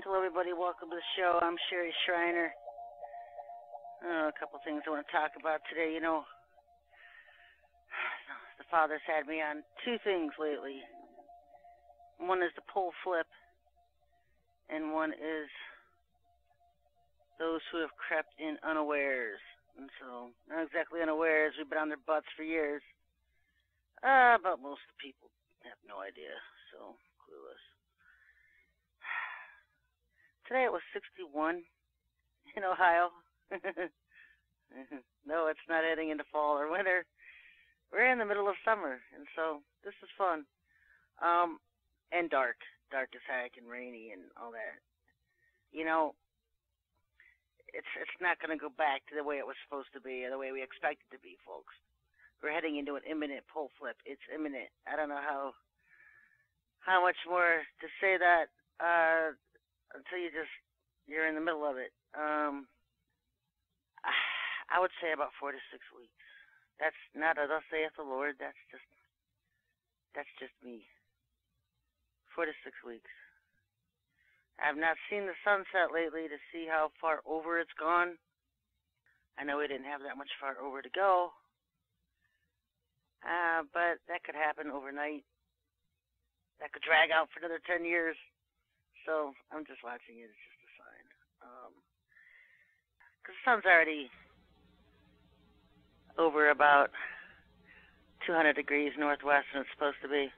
Hello, everybody. Welcome to the show. I'm Sherry Schreiner. A couple things I want to talk about today. You know, the Father's had me on two things lately. One is the pole flip, and one is those who have crept in unawares. And so, not exactly unawares. We've been on their butts for years. But most of the people have no idea, so clueless. Today it was 61 in Ohio. No, it's not heading into fall or winter. We're in the middle of summer, and so this is fun. And dark. Dark as heck and rainy and all that. You know, it's not going to go back to the way it was supposed to be or the way we expect it to be, folks. We're heading into an imminent pole flip. It's imminent. I don't know how much more to say that until you're in the middle of it. I would say about 4 to 6 weeks. That's not a thus saith the Lord. That's just me. 4 to 6 weeks. I've not seen the sunset lately to see how far over it's gone. I know we didn't have that much far over to go. But that could happen overnight. That could drag out for another 10 years. So I'm just watching it. It's just a sign. Because the sun's already over about 200 degrees northwest than it's supposed to be.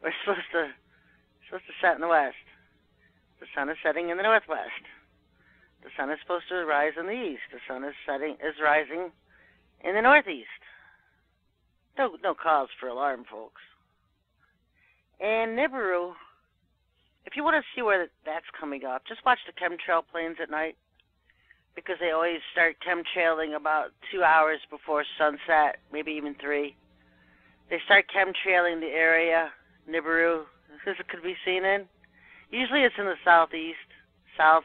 We're supposed to set in the west. The sun is setting in the northwest. The sun is supposed to rise in the east. The sun is rising in the northeast. No cause for alarm, folks. And Nibiru, if you want to see where that's coming up, just watch the chemtrail planes at night, because they always start chemtrailing about 2 hours before sunset, maybe even 3. They start chemtrailing the area, Nibiru, this could be seen in. Usually it's in the southeast,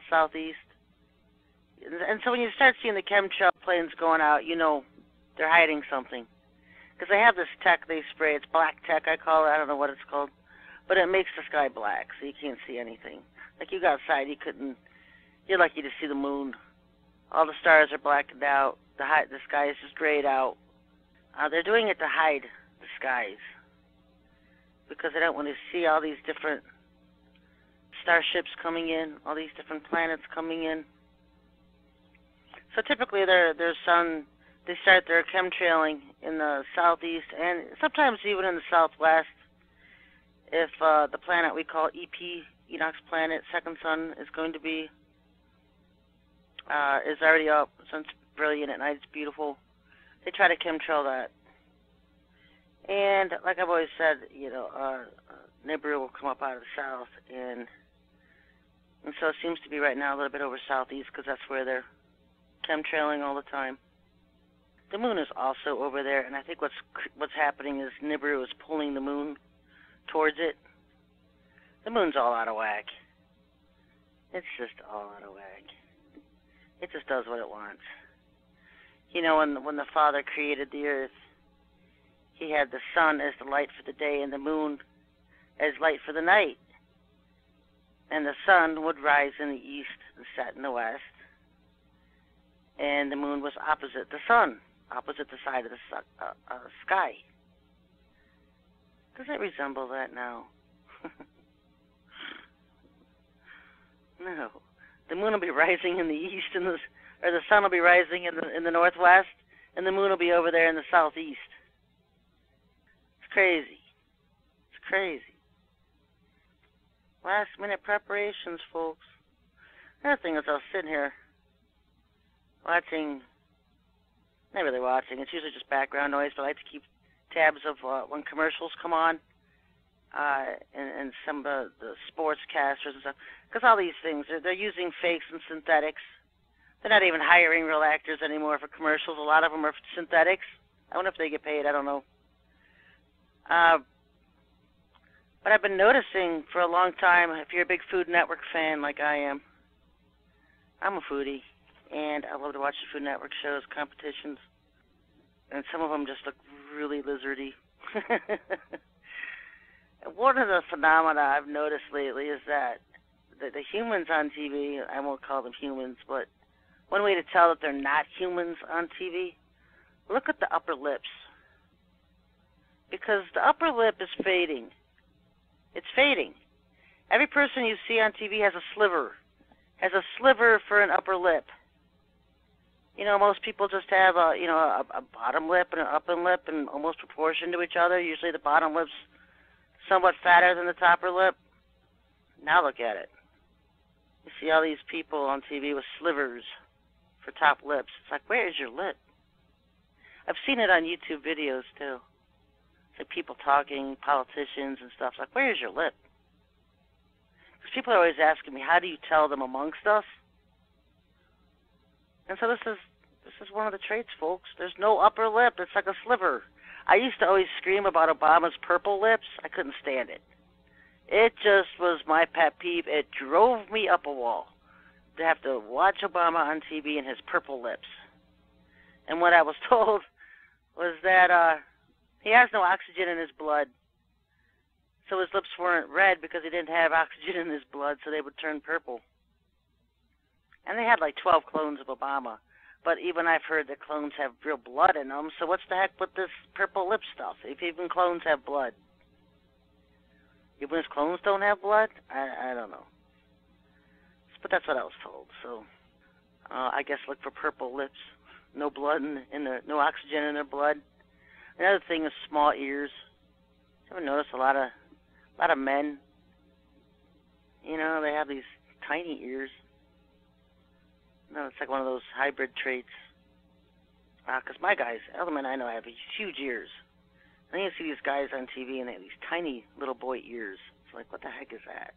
southeast. And so when you start seeing the chemtrail planes going out, you know they're hiding something. Because they have this tech they spray. It's black tech, I call it. I don't know what it's called. But it makes the sky black, so you can't see anything. Like you go outside, you're lucky to see the moon. All the stars are blackened out. The sky is just grayed out. They're doing it to hide the skies, because they don't want to see all these different starships coming in, all these different planets coming in. So typically they start their chemtrailing in the southeast and sometimes even in the southwest. If the planet we call EP, Enoch's planet, second sun, is going to be, is already up. Sun's brilliant at night. It's beautiful. They try to chemtrail that. And like I've always said, Nibiru will come up out of the south, and so it seems to be right now a little bit over southeast, because that's where they're chemtrailing all the time. The moon is also over there, and I think what's happening is Nibiru is pulling the moon towards it. The moon's all out of whack. It's just all out of whack. It just does what it wants. You know, when the Father created the earth, He had the sun as the light for the day and the moon as light for the night. And the sun would rise in the east and set in the west. And the moon was opposite the sun, opposite the side of the sky. Does it resemble that now? No. The moon will be rising in the east, or the sun will be rising in the northwest, and the moon will be over there in the southeast. It's crazy. It's crazy. Last minute preparations, folks. Another thing is I was sitting here watching, not really watching, it's usually just background noise, but I like to keep tabs of when commercials come on, and some of the sportscasters and stuff, because all these things, they're using fakes and synthetics. They're not even hiring real actors anymore for commercials. A lot of them are synthetics. I wonder if they get paid, I don't know. But I've been noticing for a long time, if you're a big Food Network fan like I am, I'm a foodie, and I love to watch the Food Network shows, competitions, and some of them just look really lizardy. One of the phenomena I've noticed lately is that the humans on TV, I won't call them humans, but one way to tell that they're not humans on TV, look at the upper lips. Because the upper lip is fading. It's fading. Every person you see on TV has a sliver for an upper lip. Most people just have a bottom lip and an upper lip in almost proportion to each other. Usually the bottom lip's somewhat fatter than the upper lip. Now look at it. You see all these people on TV with slivers for top lips. It's like, where is your lip? I've seen it on YouTube videos too. It's like people talking, politicians and stuff. It's like, where is your lip? Because people are always asking me, how do you tell them amongst us? And so this is one of the traits, folks. There's no upper lip. It's like a sliver. I used to always scream about Obama's purple lips. I couldn't stand it. It just was my pet peeve. It drove me up a wall to have to watch Obama on TV and his purple lips. And what I was told was that he has no oxygen in his blood. So his lips weren't red because he didn't have oxygen in his blood, so they would turn purple. And they had like 12 clones of Obama. But even I've heard that clones have real blood in them, so what's the heck with this purple lip stuff, if even clones have blood? Even his clones don't have blood? I don't know. But that's what I was told. So I guess look for purple lips. No blood no oxygen in their blood. Another thing is small ears. You ever notice a lot of men? They have these tiny ears. No, it's like one of those hybrid traits. Because my guys, other men I know, have huge ears. And then you see these guys on TV and they have these tiny little boy ears. It's like, what the heck is that?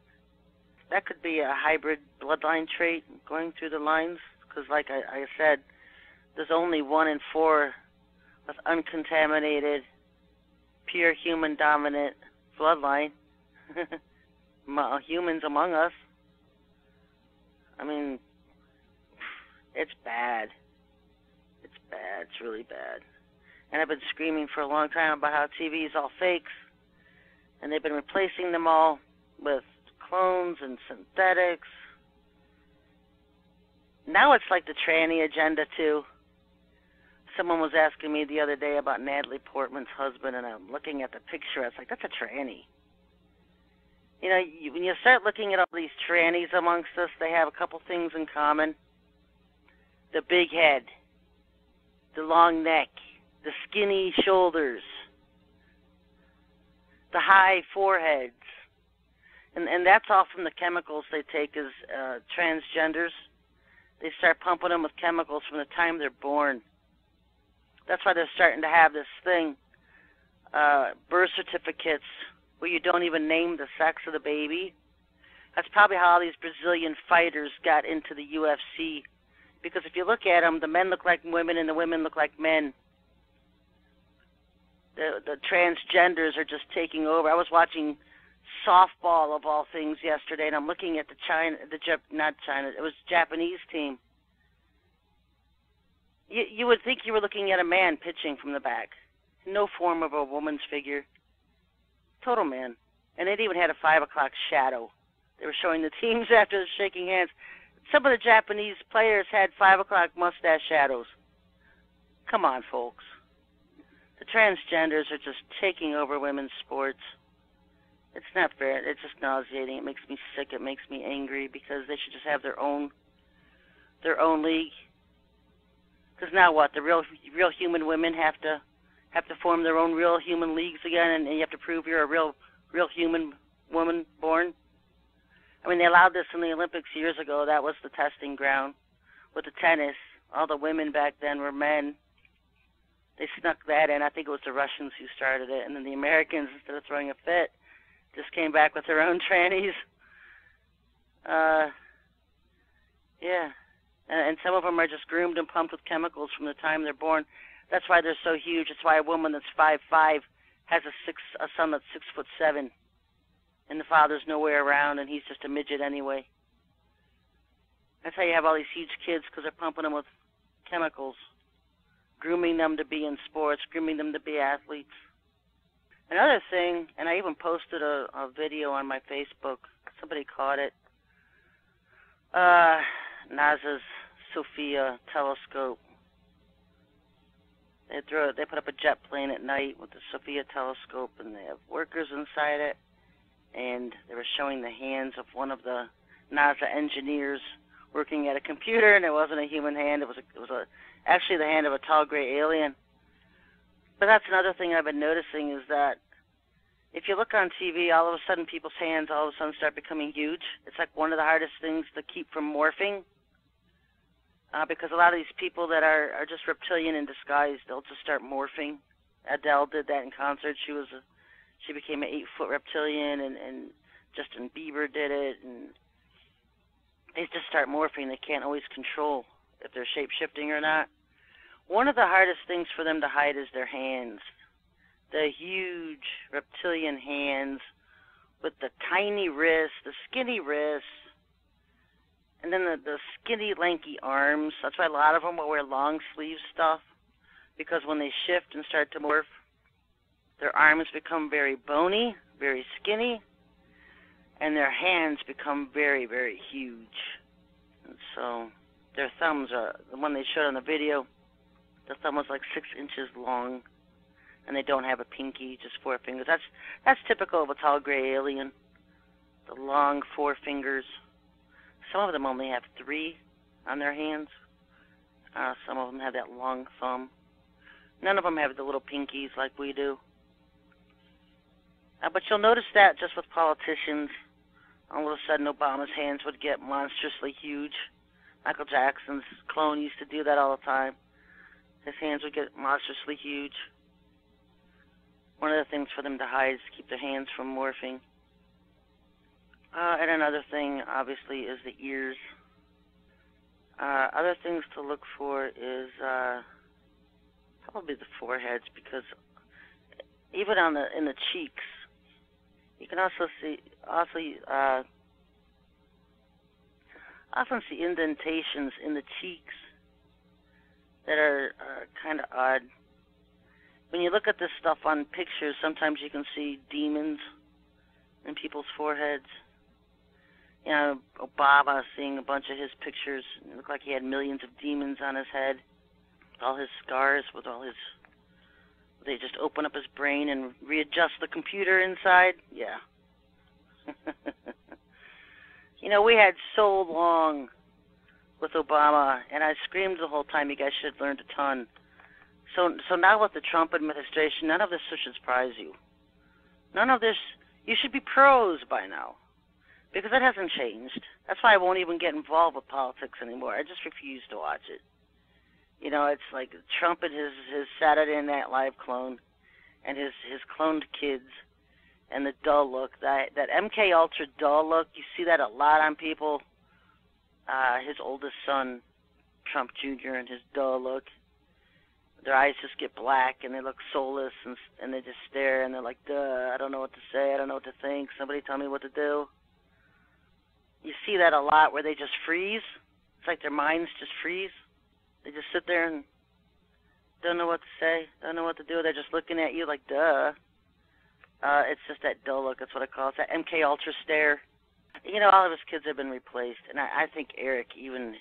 That could be a hybrid bloodline trait going through the lines. Because like I said, there's only 1 in 4 with uncontaminated, pure human dominant bloodline. Humans among us. I mean, it's bad. It's bad. It's really bad. And I've been screaming for a long time about how TV is all fakes. And they've been replacing them all with clones and synthetics. Now it's like the tranny agenda, too. Someone was asking me the other day about Natalie Portman's husband, and I'm looking at the picture. I was like, that's a tranny. When you start looking at all these trannies amongst us, they have a couple things in common. The big head, the long neck, the skinny shoulders, the high foreheads. And that's all from the chemicals they take as transgenders. They start pumping them with chemicals from the time they're born. That's why they're starting to have this thing, birth certificates, where you don't even name the sex of the baby. That's probably how all these Brazilian fighters got into the UFC. Because if you look at them, the men look like women and the women look like men. The transgenders are just taking over. I was watching softball, of all things, yesterday, and I'm looking at it was Japanese team. You would think you were looking at a man pitching from the back. No form of a woman's figure. Total man. And it even had a 5 o'clock shadow. They were showing the teams after shaking hands. Some of the Japanese players had 5 o'clock mustache shadows. Come on, folks. The transgenders are just taking over women's sports. It's not fair. It's just nauseating. It makes me sick. It makes me angry because they should just have their own league. Because now what? The real human women have to form their own real human leagues again, and you have to prove you're a real human woman born. I mean, they allowed this in the Olympics years ago. That was the testing ground with the tennis. All the women back then were men. They snuck that in. I think it was the Russians who started it, and then the Americans, instead of throwing a fit, just came back with their own trannies. Yeah. And some of them are just groomed and pumped with chemicals from the time they're born. That's why they're so huge. That's why a woman that's 5'5" has a son that's 6'7", and the father's nowhere around, and he's just a midget anyway. That's how you have all these huge kids, because they're pumping them with chemicals, grooming them to be in sports, grooming them to be athletes. Another thing, and I even posted a video on my Facebook. Somebody caught it. NASA's Sophia telescope. They put up a jet plane at night with the Sophia telescope, and they have workers inside it. And they were showing the hands of one of the NASA engineers working at a computer, and it wasn't a human hand. It was actually the hand of a tall gray alien. But that's another thing I've been noticing is that if you look on TV, all of a sudden people's hands all of a sudden start becoming huge. It's like one of the hardest things to keep from morphing. Because a lot of these people that are just reptilian in disguise, they'll just start morphing. Adele did that in concert. She became an 8-foot reptilian, and Justin Bieber did it, and they just start morphing. They can't always control if they're shape-shifting or not. One of the hardest things for them to hide is their hands. The huge reptilian hands with the tiny wrists, the skinny wrists, and then the skinny, lanky arms. That's why a lot of them will wear long sleeve stuff, because when they shift and start to morph, their arms become very bony, very skinny, and their hands become very, very huge. And so their thumbs are, the one they showed on the video, the thumb was like 6 inches long, and they don't have a pinky, just 4 fingers. That's typical of a tall gray alien, the long 4 fingers. Some of them only have 3 on their hands. Some of them have that long thumb. None of them have the little pinkies like we do. But you'll notice that just with politicians. All of a sudden, Obama's hands would get monstrously huge. Michael Jackson's clone used to do that all the time. His hands would get monstrously huge. One of the things for them to hide is to keep their hands from morphing. And another thing, obviously, is the ears. Other things to look for is probably the foreheads, because even in the cheeks, you can also often see indentations in the cheeks that are kind of odd. When you look at this stuff on pictures, sometimes you can see demons in people's foreheads. You know, Obama, seeing a bunch of his pictures, it looked like he had millions of demons on his head, with all his scars, with all his... They just open up his brain and readjust the computer inside? Yeah. You know, we had so long with Obama, and I screamed the whole time, you guys should have learned a ton. So now with the Trump administration, none of this should surprise you. None of this, you should be pros by now, because it hasn't changed. That's why I won't even get involved with politics anymore. I just refuse to watch it. You know, it's like Trump and his Saturday Night Live clone, and his cloned kids, and the dull look, that MK Ultra dull look. You see that a lot on people. His oldest son, Trump Jr., and his dull look. Their eyes just get black, and they look soulless, and they just stare, and they're like, duh, I don't know what to say, I don't know what to think, somebody tell me what to do. You see that a lot where they just freeze. It's like their minds just freeze. They just sit there and don't know what to say, don't know what to do. They're just looking at you like, duh. It's just that dull look, that's what I call it. It's that MK Ultra stare. You know, all of his kids have been replaced, and I think Eric even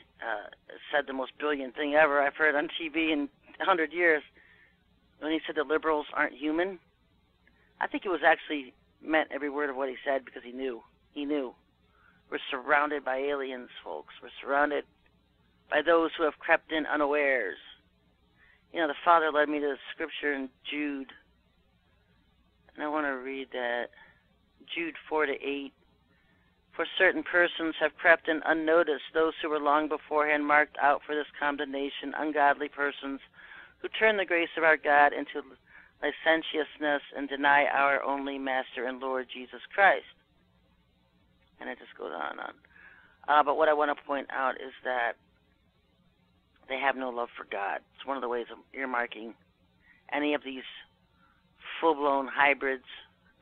said the most brilliant thing ever I've heard on TV in 100 years, when he said the liberals aren't human. I think it was actually meant every word of what he said, because he knew. He knew. We're surrounded by aliens, folks. We're surrounded by those who have crept in unawares. You know, the Father led me to the scripture in Jude, and I want to read that. Jude 4-8. For certain persons have crept in unnoticed, those who were long beforehand marked out for this condemnation, ungodly persons, who turn the grace of our God into licentiousness and deny our only Master and Lord Jesus Christ. And it just goes on and on. But what I want to point out is that they have no love for God. It's one of the ways of earmarking any of these full-blown hybrids,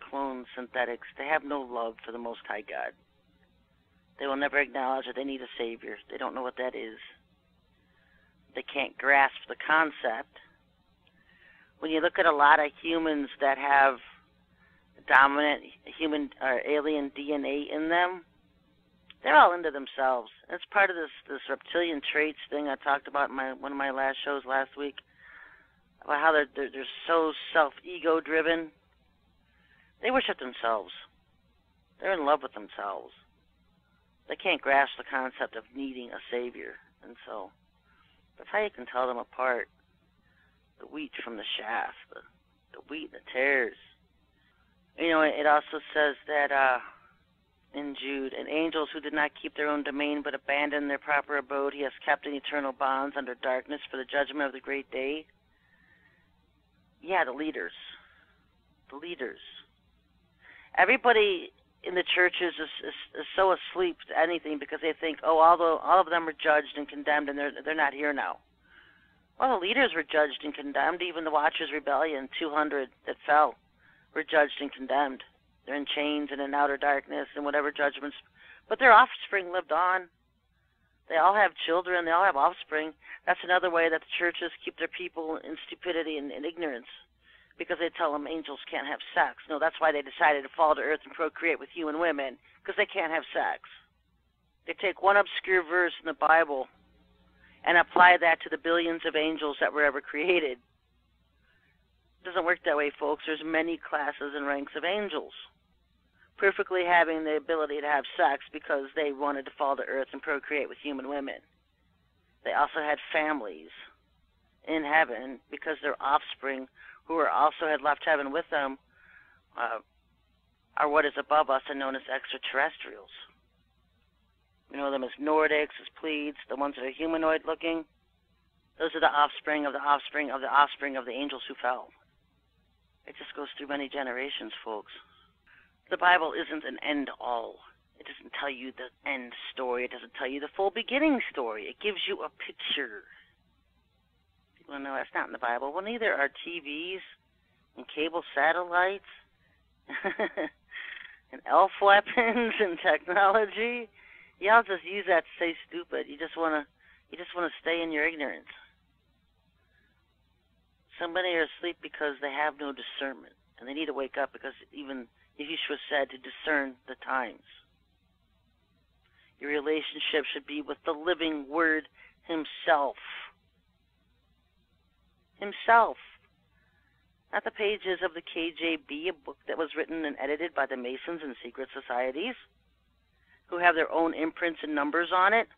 clones, synthetics. They have no love for the Most High God. They will never acknowledge that they need a Savior. They don't know what that is. They can't grasp the concept. When you look at a lot of humans that have dominant human or alien DNA in them, They're all into themselves. It's part of this reptilian traits thing I talked about in one of my last shows last week, about how they're so self-ego driven. They worship themselves. They're in love with themselves. They can't grasp the concept of needing a savior, and so that's how you can tell them apart. The wheat from the chaff, the wheat and the tares. You know, it also says that in Jude, and angels who did not keep their own domain but abandoned their proper abode, he has kept in eternal bonds under darkness for the judgment of the great day. Yeah, the leaders. The leaders. Everybody in the churches is so asleep to anything because they think, oh, all of them are judged and condemned and they're not here now. Well, the leaders were judged and condemned. Even the Watchers' Rebellion, 200 that fell, were judged and condemned. They're in chains and in outer darkness and whatever judgments. But their offspring lived on. They all have children. They all have offspring. That's another way that the churches keep their people in stupidity and ignorance, because they tell them angels can't have sex. No, that's why they decided to fall to earth and procreate with human women, because they can't have sex. They take one obscure verse in the Bible and apply that to the billions of angels that were ever created. It doesn't work that way, folks. There's many classes and ranks of angels, perfectly having the ability to have sex because they wanted to fall to earth and procreate with human women. They also had families in heaven because their offspring, who are also had left heaven with them, are what is above us and known as extraterrestrials. We know them as Nordics, as Pleiades, the ones that are humanoid-looking. Those are the offspring of the offspring of the offspring of the angels who fell. It just goes through many generations, folks. The Bible isn't an end-all. It doesn't tell you the end story. It doesn't tell you the full beginning story. It gives you a picture. People know that's not in the Bible. Well, neither are TVs and cable satellites and elf weapons and technology. Y'all just use that to say stupid. You just wanna stay in your ignorance. Somebody are asleep because they have no discernment, and they need to wake up, because even Yeshua said to discern the times. Your relationship should be with the living Word Himself. Himself. Not the pages of the KJB, a book that was written and edited by the Masons and secret societies, who have their own imprints and numbers on it.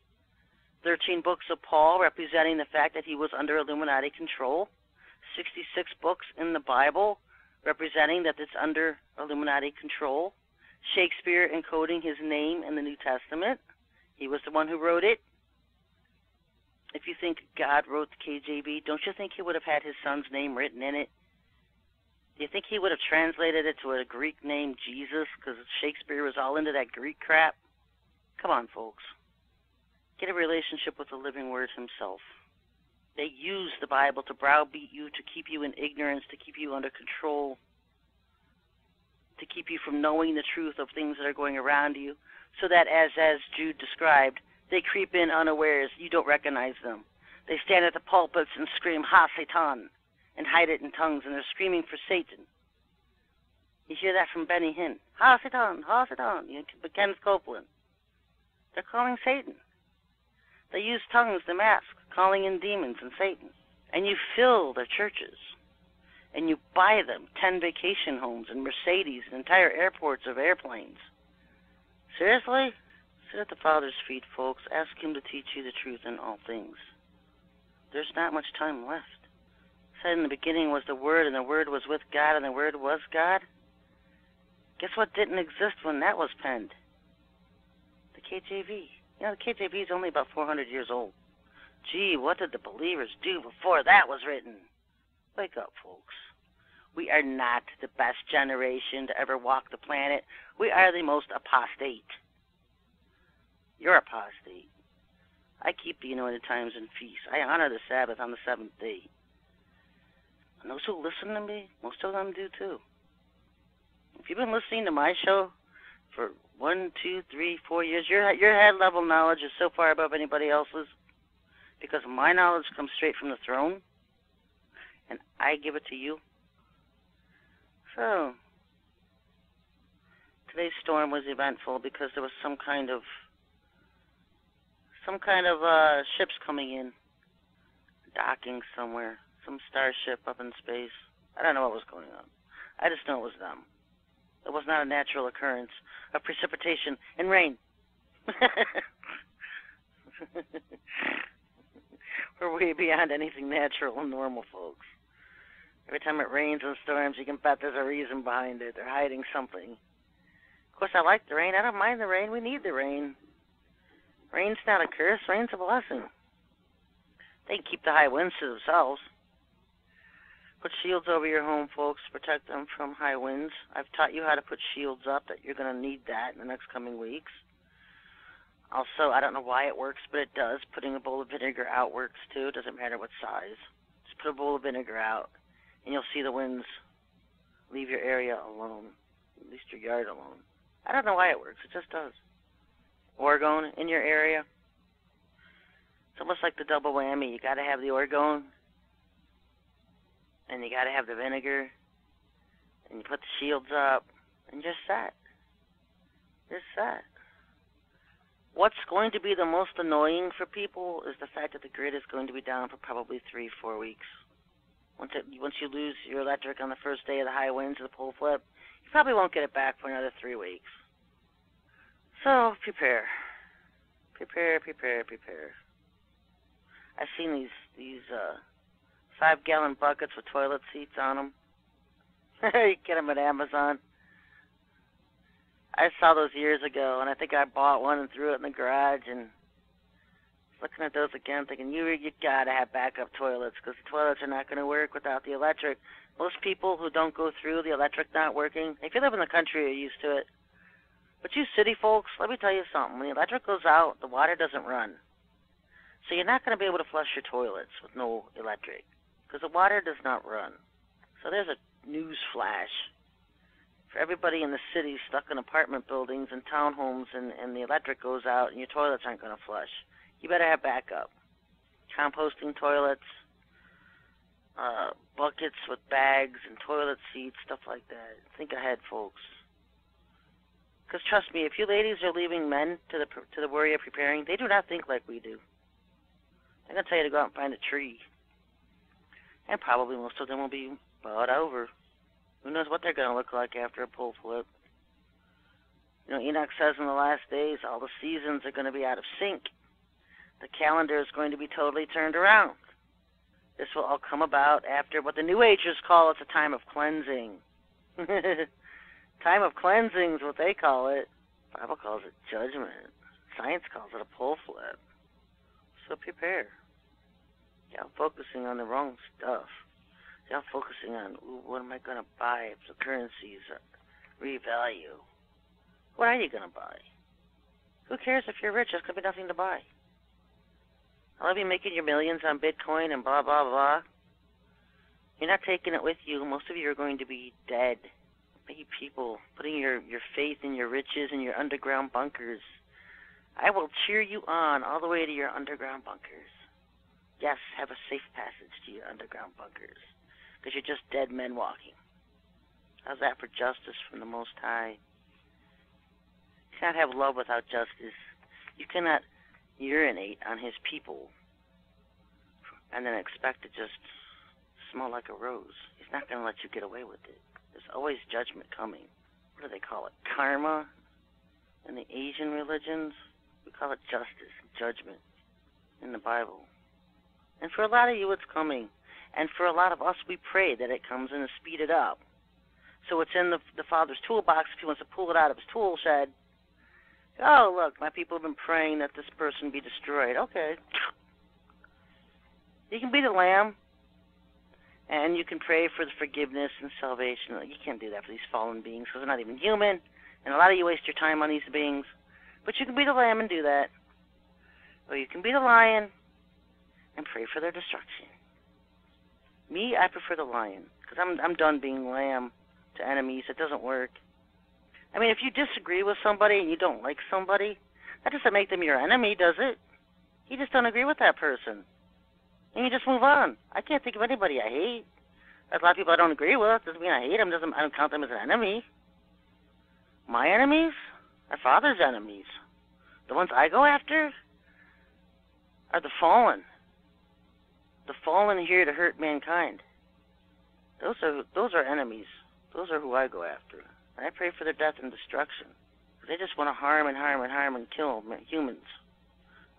13 books of Paul representing the fact that he was under Illuminati control. 66 books in the Bible representing that it's under Illuminati control. Shakespeare encoding his name in the New Testament. He was the one who wrote it. If you think God wrote the KJB, don't you think he would have had his son's name written in it? Do you think he would have translated it to a Greek name, Jesus, because Shakespeare was all into that Greek crap? Come on, folks. Get a relationship with the living Word Himself. They use the Bible to browbeat you, to keep you in ignorance, to keep you under control, to keep you from knowing the truth of things that are going around you, so that, as Jude described, they creep in unawares. You don't recognize them. They stand at the pulpits and scream, "Ha, Satan," and hide it in tongues, and they're screaming for Satan. You hear that from Benny Hinn. "Ha, Satan, ha, Satan." You know, Kenneth Copeland. They're calling Satan. They use tongues to mask, calling in demons and Satan. And you fill their churches. And you buy them 10 vacation homes and Mercedes and entire airports of airplanes. Seriously? Sit at the Father's feet, folks. Ask Him to teach you the truth in all things. There's not much time left. It said in the beginning was the Word, and the Word was with God, and the Word was God. Guess what didn't exist when that was penned? The KJV. You know, the KJV is only about 400 years old. Gee, what did the believers do before that was written? Wake up, folks. We are not the best generation to ever walk the planet. We are the most apostate. You're apostate. I keep the anointed times and feasts. I honor the Sabbath on the 7th day. And those who listen to me, most of them do too. If you've been listening to my show for 1, 2, 3, 4 years, your head level knowledge is so far above anybody else's, because my knowledge comes straight from the throne, and I give it to you. So, today's storm was eventful because there was some kind of some kind of ships coming in, docking somewhere, some starship up in space. I don't know what was going on. I just know it was them. It was not a natural occurrence of precipitation and rain. We're way beyond anything natural and normal, folks. Every time it rains and storms, you can bet there's a reason behind it. They're hiding something. Of course, I like the rain. I don't mind the rain. We need the rain. Rain's not a curse. Rain's a blessing. They can keep the high winds to themselves. Put shields over your home, folks. Protect them from high winds. I've taught you how to put shields up. That you're going to need that in the next coming weeks. Also, I don't know why it works, but it does. Putting a bowl of vinegar out works too. It doesn't matter what size. Just put a bowl of vinegar out, and you'll see the winds leave your area alone, at least your yard alone. I don't know why it works. It just does. Orgone in your area. It's almost like the double whammy. You got to have the orgone, and you got to have the vinegar, and you put the shields up, and just that. Just that. What's going to be the most annoying for people is the fact that the grid is going to be down for probably 3-4 weeks. Once you lose your electric on the first day of the high winds or the pole flip, you probably won't get it back for another 3 weeks. So prepare. Prepare. I've seen these 5-gallon buckets with toilet seats on them. You get them at Amazon. I saw those years ago, and I think I bought one and threw it in the garage, and looking at those again, thinking, you got to have backup toilets, because the toilets are not going to work without the electric. Most people who don't go through the electric not working, if you live in the country, you're used to it. But you city folks, let me tell you something. When the electric goes out, the water doesn't run. So you're not going to be able to flush your toilets with no electric, because the water does not run. So there's a news flash. For everybody in the city stuck in apartment buildings and townhomes, and the electric goes out and your toilets aren't going to flush, you better have backup. Composting toilets, buckets with bags and toilet seats, stuff like that. Think ahead, folks. Because trust me, if you ladies are leaving men to the worry of preparing, they do not think like we do. I'm going to tell you to go out and find a tree. And probably most of them will be bowed over. Who knows what they're going to look like after a pole flip. You know, Enoch says in the last days, all the seasons are going to be out of sync. The calendar is going to be totally turned around. This will all come about after what the New Agers call it a time of cleansing. Time of cleansing is what they call it. The Bible calls it judgment. Science calls it a pole flip. So prepare. Y'all focusing on the wrong stuff. Y'all focusing on, what am I going to buy if the currencies revalue? What are you going to buy? Who cares if you're rich? There's going to be nothing to buy. I'll be making your millions on Bitcoin and blah, blah, blah. You're not taking it with you. Most of you are going to be dead. Many people putting your faith in your riches and your underground bunkers. I will cheer you on all the way to your underground bunkers. Yes, have a safe passage to your underground bunkers, because you're just dead men walking. How's that for justice from the Most High? You cannot have love without justice. You cannot urinate on his people and then expect to just smell like a rose. He's not going to let you get away with it. There's always judgment coming. What do they call it? Karma? In the Asian religions, we call it justice, judgment in the Bible. And for a lot of you, it's coming. And for a lot of us, we pray that it comes in and speed it up. So it's in the Father's toolbox if he wants to pull it out of his tool shed. Oh, look, my people have been praying that this person be destroyed. Okay. You can be the lamb, and you can pray for the forgiveness and salvation. You can't do that for these fallen beings because they're not even human, and a lot of you waste your time on these beings. But you can be the lamb and do that. Or you can be the lion and pray for their destruction. Me, I prefer the lion, because I'm done being lamb to enemies. It doesn't work. I mean, if you disagree with somebody and you don't like somebody, that doesn't make them your enemy, does it? You just don't agree with that person. And you just move on. I can't think of anybody I hate. There's a lot of people I don't agree with. Doesn't mean I hate them. I don't count them as an enemy. My enemies are Father's enemies. The ones I go after, are the fallen. The fallen here to hurt mankind. Those are enemies. Those are who I go after. And I pray for their death and destruction. They just want to harm and kill humans.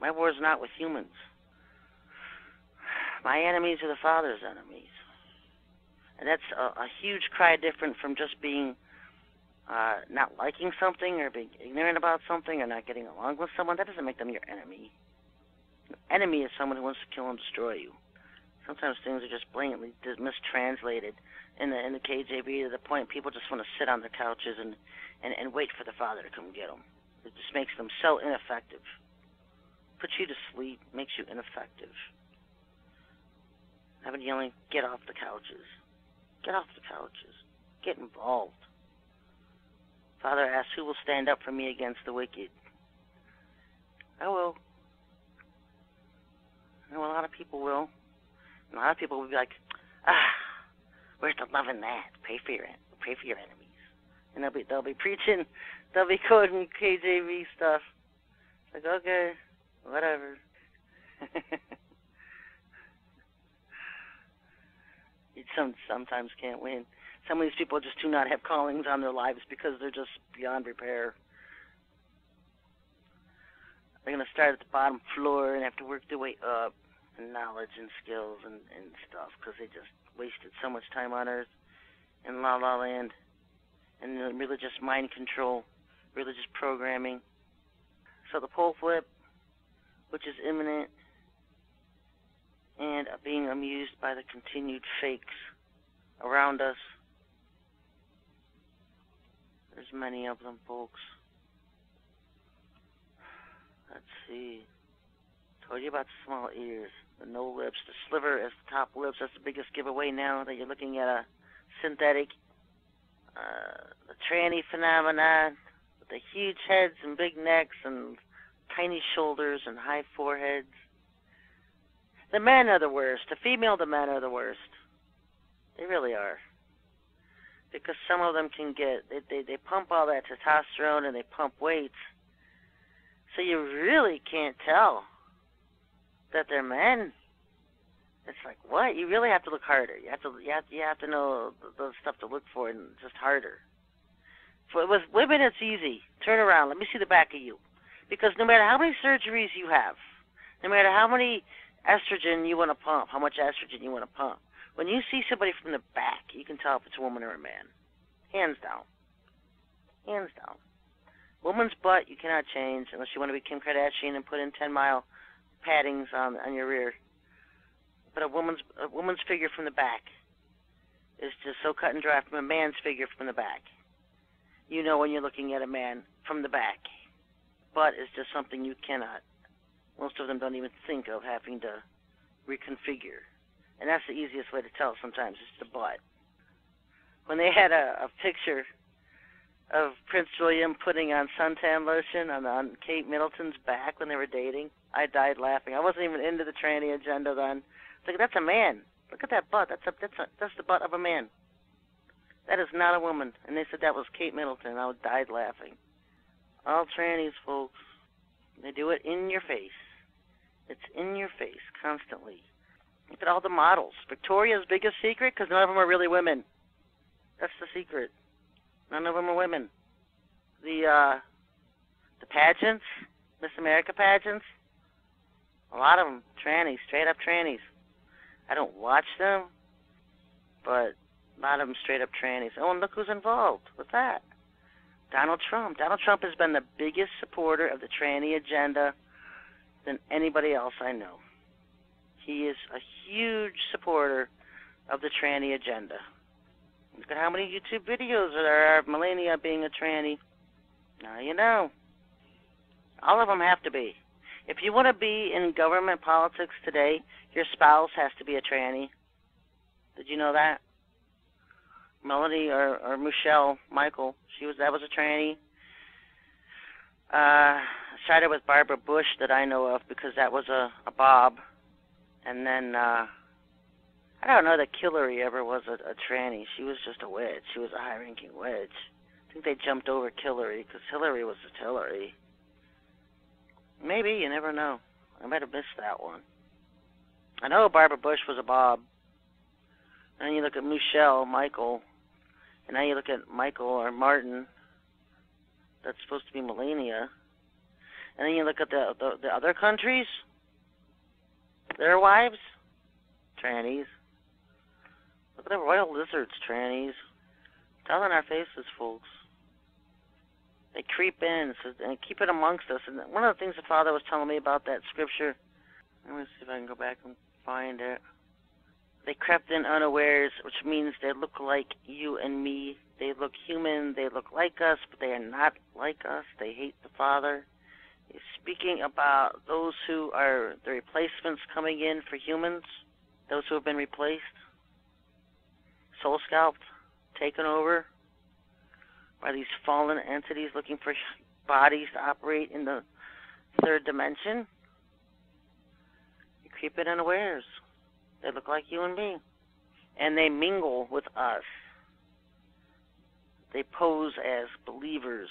My war is not with humans. My enemies are the Father's enemies. And that's a huge cry different from just being not liking something or being ignorant about something or not getting along with someone. That doesn't make them your enemy. An enemy is someone who wants to kill and destroy you. Sometimes things are just blatantly mistranslated in the KJV to the point people just want to sit on their couches and wait for the Father to come get them. It just makes them so ineffective. Puts you to sleep, makes you ineffective. I've been yelling, get off the couches. Get off the couches. Get involved. Father asks, who will stand up for me against the wicked? I will. I know a lot of people will. And a lot of people will be like, where's the love in that? Pray for your enemies. And they'll be preaching, they'll be quoting KJV stuff. It's like, okay, whatever. You sometimes can't win. Some of these people just do not have callings on their lives because they're just beyond repair. They're going to start at the bottom floor and have to work their way up in knowledge and skills and stuff because they just wasted so much time on earth in La La Land and religious mind control, religious programming. So the pole flip, which is imminent, and being amused by the continued fakes around us. There's many of them, folks. Let's see. Told you about the small ears, the no lips, the sliver as the top lips. That's the biggest giveaway now that you're looking at a synthetic. The tranny phenomenon with the huge heads and big necks and tiny shoulders and high foreheads. The men are the worst. The female, the men are the worst. They really are. Because some of them can get, they pump all that testosterone and they pump weights. So you really can't tell that they're men. It's like, what? You really have to look harder. You have to know the stuff to look for and just harder. With women, it's easy. Turn around. Let me see the back of you. Because no matter how many surgeries you have, no matter how many estrogen you want to pump, how much estrogen you want to pump, when you see somebody from the back, you can tell if it's a woman or a man. Hands down. Hands down. Woman's butt you cannot change unless you want to be Kim Kardashian and put in 10-mile paddings on your rear. But a woman's figure from the back is just so cut and dry from a man's figure from the back. You know when you're looking at a man from the back. Butt is just something you cannot. Most of them don't even think of having to reconfigure. And that's the easiest way to tell sometimes, is the butt. When they had a picture of Prince William putting on suntan lotion on Kate Middleton's back when they were dating, I died laughing. I wasn't even into the tranny agenda then. It's like, that's a man. Look at that butt. That's the butt of a man. That is not a woman. And they said that was Kate Middleton. I died laughing. All trannies, folks, they do it in your face. It's in your face constantly. Look at all the models. Victoria's biggest secret, because none of them are really women. That's the secret. None of them are women. The pageants, Miss America pageants, a lot of them trannies, straight up trannies. I don't watch them, but a lot of them straight up trannies. Oh, and look who's involved with that. Donald Trump. Donald Trump has been the biggest supporter of the tranny agenda than anybody else I know. He is a huge supporter of the tranny agenda. Look at how many YouTube videos there are of Melania being a tranny. Now you know. All of them have to be. If you want to be in government politics today, your spouse has to be a tranny. Did you know that? Melanie or Michelle Michael, that was a tranny. I started with Barbara Bush that I know of because that was a Bob. And then I don't know that Hillary ever was a tranny. She was just a witch. She was a high-ranking witch. I think they jumped over Hillary because Hillary was just Hillary. Maybe, you never know. I might have missed that one. I know Barbara Bush was a Bob. And then you look at Michael, and now you look at Michael or Martin. That's supposed to be Melania. And then you look at the other countries, their wives, trannies. Look at the royal lizards, trannies. Tell in our faces, folks. They creep in and keep it amongst us. And one of the things the Father was telling me about that scripture, let me see if I can go back and find it. They crept in unawares, which means they look like you and me. They look human. They look like us, but they are not like us. They hate the Father. He's speaking about those who are the replacements coming in for humans, those who have been replaced, soul scalped, taken over by these fallen entities looking for bodies to operate in the third dimension. You creep in unawares. They look like you and me. And they mingle with us. They pose as believers.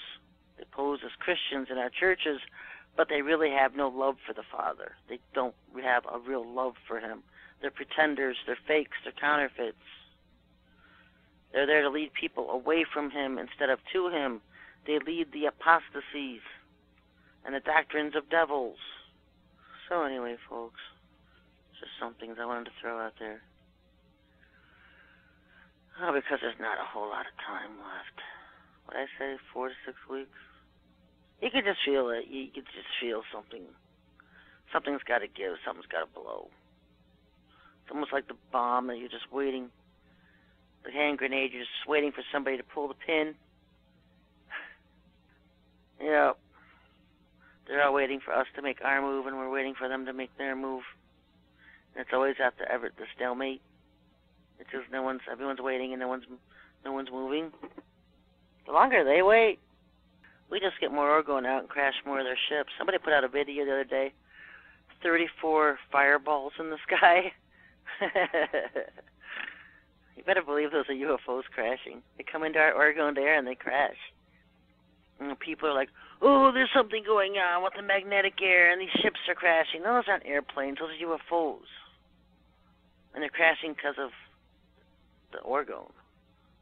They pose as Christians in our churches, but they really have no love for the Father. They don't have a real love for Him. They're pretenders. They're fakes. They're counterfeits. They're there to lead people away from Him instead of to Him. They lead the apostasies and the doctrines of devils. So anyway, folks, just some things I wanted to throw out there. Oh, because there's not a whole lot of time left. What did I say, 4 to 6 weeks? You can just feel it. You can just feel something. Something's got to give. Something's got to blow. It's almost like the bomb that you're just waiting. The hand grenade, you're just waiting for somebody to pull the pin. Yeah. They're all waiting for us to make our move, and we're waiting for them to make their move. And it's always after the stalemate. It's just everyone's waiting and no one's moving. The longer they wait, we just get more ore going out and crash more of their ships. Somebody put out a video the other day, 34 fireballs in the sky. You better believe those are UFOs crashing. They come into our Oregon air and they crash. And people are like, oh, there's something going on with the magnetic air and these ships are crashing. No, those aren't airplanes. Those are UFOs. And they're crashing because of the Oregon.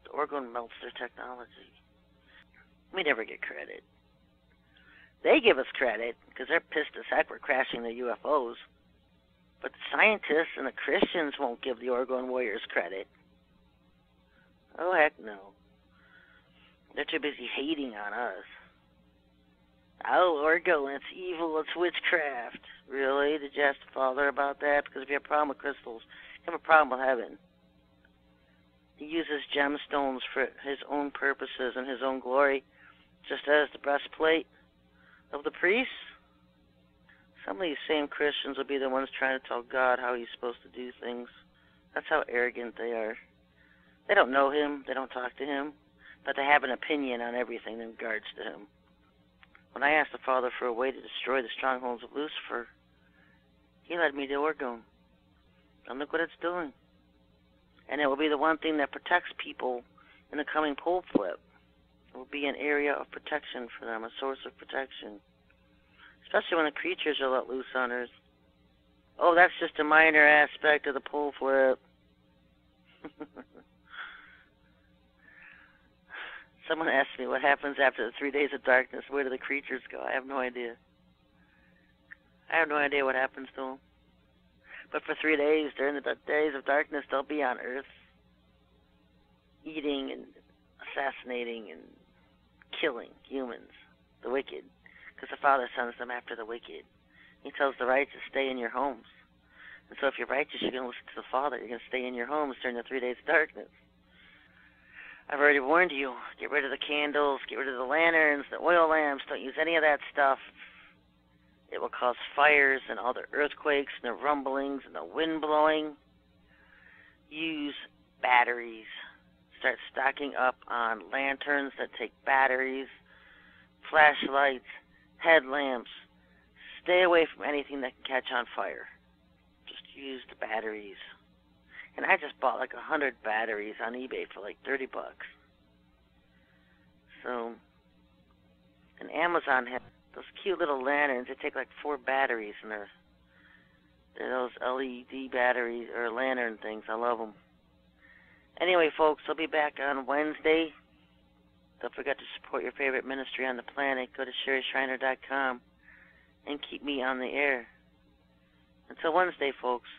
The Oregon melts their technology. We never get credit. They give us credit because they're pissed as heck we're crashing the UFOs. But the scientists and the Christians won't give the Oregon Warriors credit. Oh, heck no. They're too busy hating on us. Oh, Oregon, it's evil, it's witchcraft. Really? Did you ask the Father about that? Because if you have a problem with crystals, you have a problem with heaven. He uses gemstones for His own purposes and His own glory, just as the breastplate of the priests. Some of these same Christians will be the ones trying to tell God how He's supposed to do things. That's how arrogant they are. They don't know Him, they don't talk to Him, but they have an opinion on everything in regards to Him. When I asked the Father for a way to destroy the strongholds of Lucifer, He led me to Oregon. And look what it's doing. And it will be the one thing that protects people in the coming pole flip. It will be an area of protection for them, a source of protection. Especially when the creatures are let loose on Earth. Oh, that's just a minor aspect of the pole flip. Someone asked me what happens after the 3 days of darkness. Where do the creatures go? I have no idea. I have no idea what happens to them. But for 3 days, during the days of darkness, they'll be on Earth, eating and assassinating and killing humans, the wicked, because the Father sends them after the wicked. He tells the righteous, stay in your homes. And so if you're righteous, you're going to listen to the Father. You're going to stay in your homes during the 3 days of darkness. I've already warned you. Get rid of the candles, get rid of the lanterns, the oil lamps. Don't use any of that stuff. It will cause fires and all the earthquakes and the rumblings and the wind blowing. Use batteries. Start stocking up on lanterns that take batteries, flashlights, headlamps. Stay away from anything that can catch on fire. Just use the batteries. And I just bought like 100 batteries on eBay for like $30. So, and Amazon has those cute little lanterns. They take like 4 batteries and they're They're those LED batteries or lantern things. I love them. Anyway, folks, I'll be back on Wednesday. Don't forget to support your favorite ministry on the planet. Go to SherryShriner.com and keep me on the air. Until Wednesday, folks.